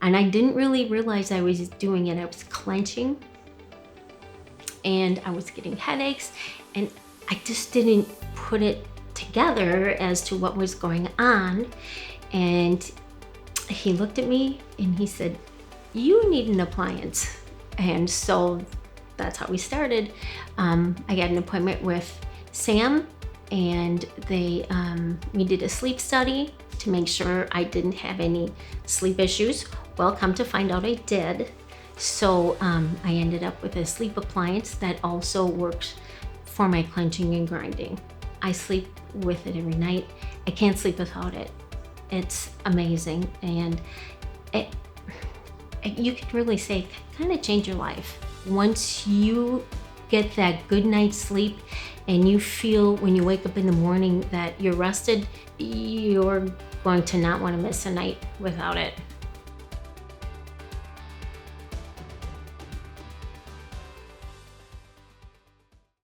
And I didn't really realize I was doing it. I was clenching and I was getting headaches, and I just didn't put it together as to what was going on. And he looked at me and he said, "You need an appliance." And so that's how we started. I got an appointment with Sam, and we did a sleep study to make sure I didn't have any sleep issues. Well, come to find out I did. So I ended up with a sleep appliance that also works for my clenching and grinding. I sleep with it every night. I can't sleep without it. It's amazing, and you could really say kind of change your life. Once you get that good night's sleep and you feel when you wake up in the morning that you're rested, you're going to not want to miss a night without it.